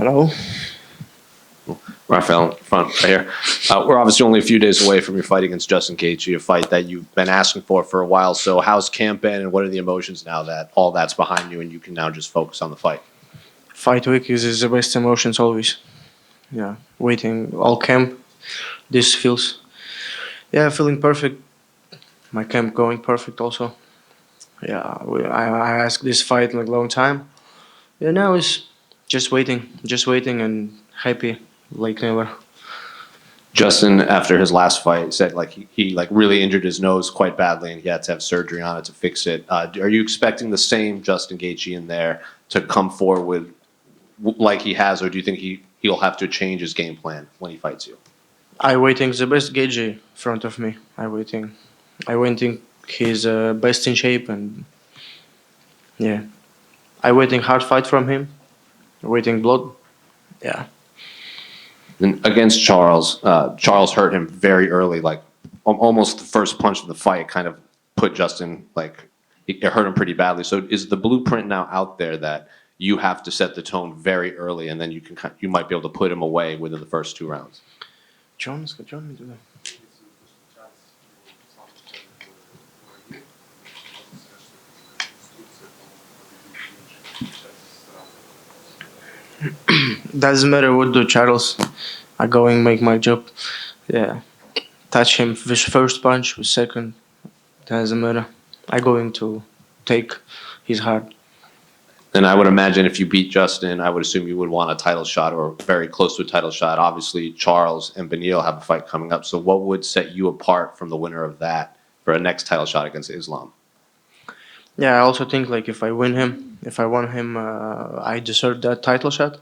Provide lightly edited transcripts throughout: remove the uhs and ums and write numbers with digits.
Hello. Rafael, front right here. We're obviously only a few days away from your fight against Justin Gaethje, a fight that you've been asking for a while. So how's camp been, and what are the emotions now that all that's behind you and you can now just focus on the fight? Fight week is the best emotions always. Yeah, waiting all camp. This feels, yeah, feeling perfect. My camp going perfect also. Yeah, I asked this fight like long time. Yeah, now it's just waiting and happy like never. Justin, after his last fight, said like he like really injured his nose quite badly and he had to have surgery on it to fix it. Are you expecting the same Justin Gaethje in there to come forward with like he has, or do you think he'll have to change his game plan when he fights you? I waiting the best Gage front of me. I waiting he's best in shape and yeah. I waiting hard fight from him. Waiting blood. Yeah. And against Charles, Charles hurt him very early, like almost the first punch of the fight kind of put Justin, like, it hurt him pretty badly. So is the blueprint now out there that you have to set the tone very early and then you might be able to put him away within the first 2 rounds? John, doesn't matter what do Charles. I going make my job. Yeah. Touch him with first punch, with second. Doesn't matter. I going to take his heart. And I would imagine if you beat Justin, I would assume you would want a title shot or very close to a title shot. Obviously, Charles and Beneil have a fight coming up. So what would set you apart from the winner of that for a next title shot against Islam? Yeah, I also think like if I win him, if I won him, I deserve that title shot.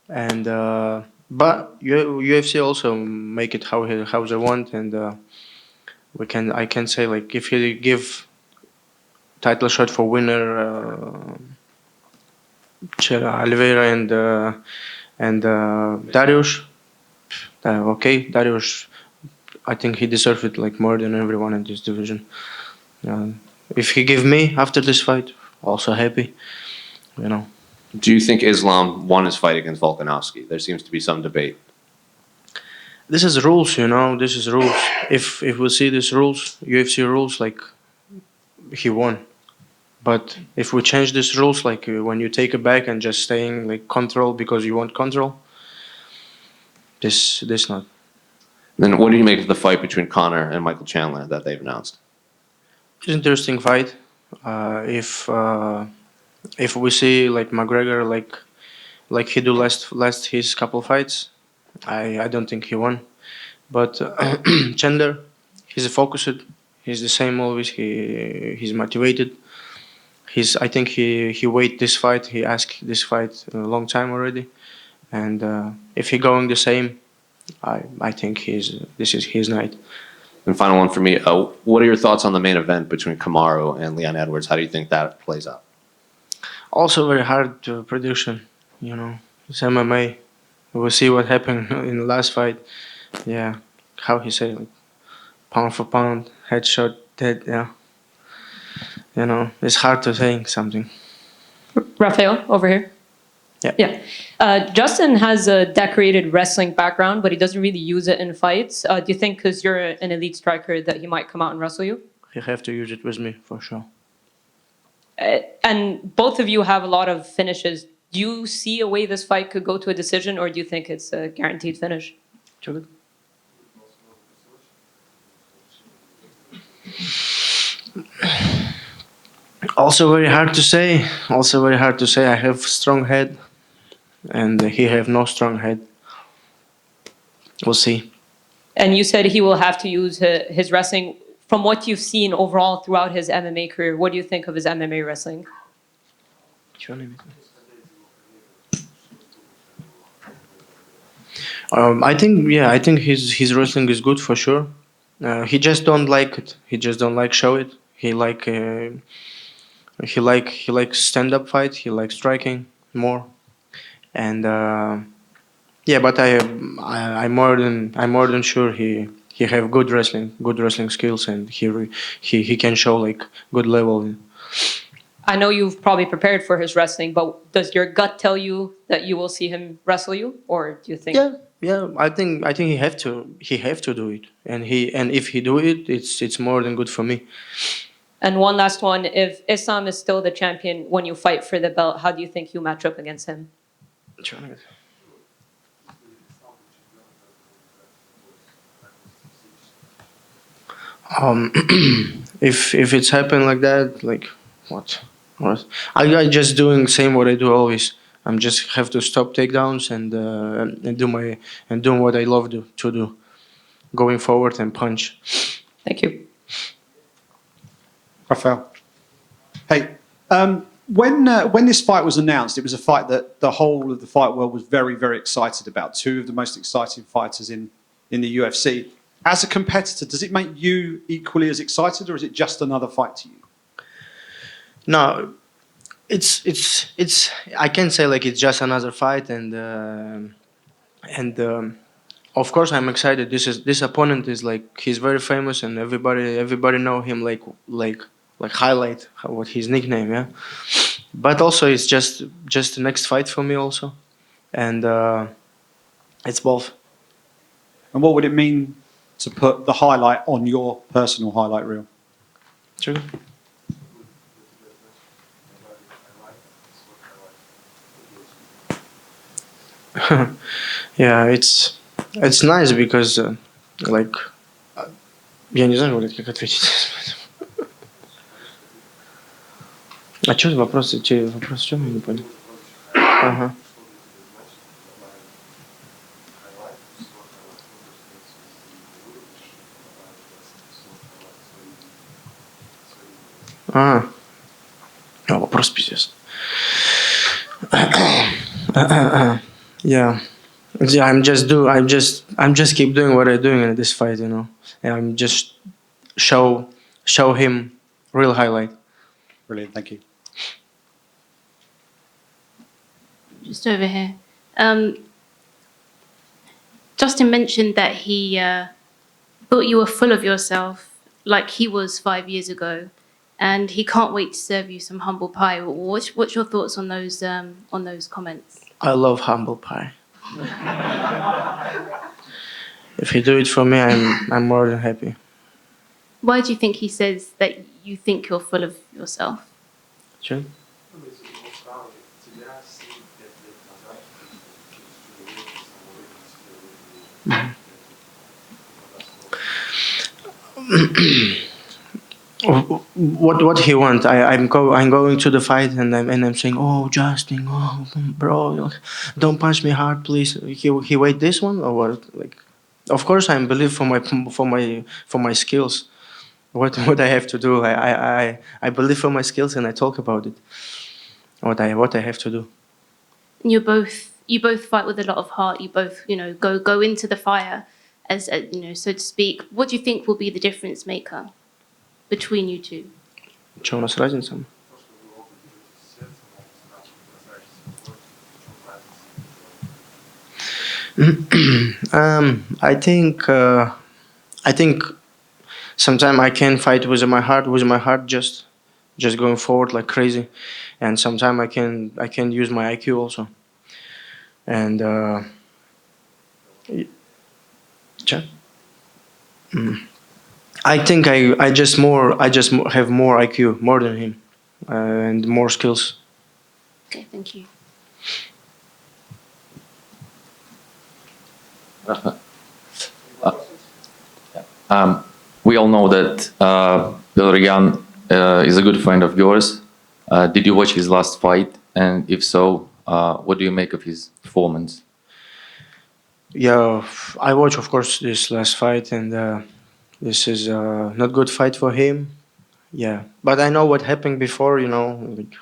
And but UFC also make it how they want, and I can say like if he give title shot for winner Oliveira and Darius, okay, Darius, I think he deserves it like more than everyone in this division. If he give me after this fight, also happy, you know. Do you think Islam won his fight against Volkanovski? There seems to be some debate. This is rules, you know. This is rules. If we see these rules, UFC rules, like he won. But if we change these rules, like when you take it back and just staying like control because you want control, this not. Then what do you make of the fight between Conor and Michael Chandler that they've announced? It's an interesting fight. If we see like McGregor like he do last his couple fights, I don't think he won. But Chandler, he's focused. He's the same always. He's motivated. I think he wait this fight. He asked this fight a long time already, and if he going the same, I think this is his night. And final one for me. What are your thoughts on the main event between Kamaru and Leon Edwards? How do you think that plays out? Also very hard prediction. You know, it's MMA. We'll see what happened in the last fight. Yeah, how he say like pound for pound, headshot, dead. Yeah, you know, it's hard to say something. Rafael, over here. Yeah. Yeah. Justin has a decorated wrestling background, but he doesn't really use it in fights. Do you think because you're an elite striker that he might come out and wrestle you? He have to use it with me for sure. And both of you have a lot of finishes. Do you see a way this fight could go to a decision, or do you think it's a guaranteed finish? Also very hard to say. I have strong head, and he have no strong head. We'll see. And you said he will have to use his wrestling. From what you've seen overall throughout his MMA career, what do you think of his MMA wrestling? I think his wrestling is good for sure. He just don't like it. He just don't like show it. He like stand up fight. He likes striking more, and yeah. But I'm more than sure he have good wrestling skills, and he can show like good level. I know you've probably prepared for his wrestling, but does your gut tell you that you will see him wrestle you, or do you think? Yeah. I think he have to do it, and if he do it, it's more than good for me. And one last one: if Islam is still the champion when you fight for the belt, how do you think you match up against him? Um, if it's happened like that, like what? I just doing same what I do always. I'm just have to stop takedowns and do my and doing what I love to do, going forward and punch. Thank you. Rafael. Hey, when this fight was announced, it was a fight that the whole of the fight world was very, very excited about. Two of the most exciting fighters in the UFC. As a competitor, does it make you equally as excited, or is it just another fight to you? No, it's. I can say like it's just another fight, and of course I'm excited. This opponent is like he's very famous, and everybody know him like highlight what his nickname, yeah. But also it's just the next fight for me also, and it's both. And what would it mean to put the highlight on your personal highlight reel? True. Yeah, it's nice because like я не знаю, говорит, как ответить. А что вопрос? Вопрос в чем я не понял? Ага. А, вопрос пиздец. Yeah. Yeah, I'm just keep doing what I'm doing in this fight, you know. And I'm just show him real highlight. Brilliant, thank you. Just over here. Justin mentioned that he thought you were full of yourself, like he was 5 years ago, and he can't wait to serve you some humble pie. What's your thoughts on those comments? I love humble pie. If he do it for me, I'm more than happy. Why do you think he says that you think you're full of yourself? Sure. What he want? I'm going to the fight and I'm saying, oh Justin, oh bro, don't punch me hard, please. He wait this one or what? Like, of course I believe for my skills. What I have to do, I believe for my skills and I talk about it. What I have to do. You both fight with a lot of heart. You both go into the fire, as so to speak. What do you think will be the difference maker between you two? Что у нас разница? I think sometimes I can fight with my heart just going forward like crazy, and sometimes I can use my IQ also, and yeah. I think I just have more IQ more than him, and more skills. Okay, thank you. We all know that Pelerian is a good friend of yours. Did you watch his last fight? And if so, what do you make of his performance? Yeah, I watch of course this last fight, and this is not good fight for him. Yeah, but I know what happened before. You know, like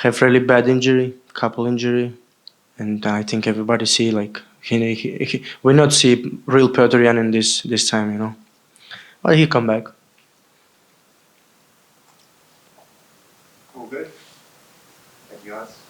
have really bad injury, couple injury, and I think everybody see like we not see real Peterian in this time. You know, but he come back. All good. Thank you, guys.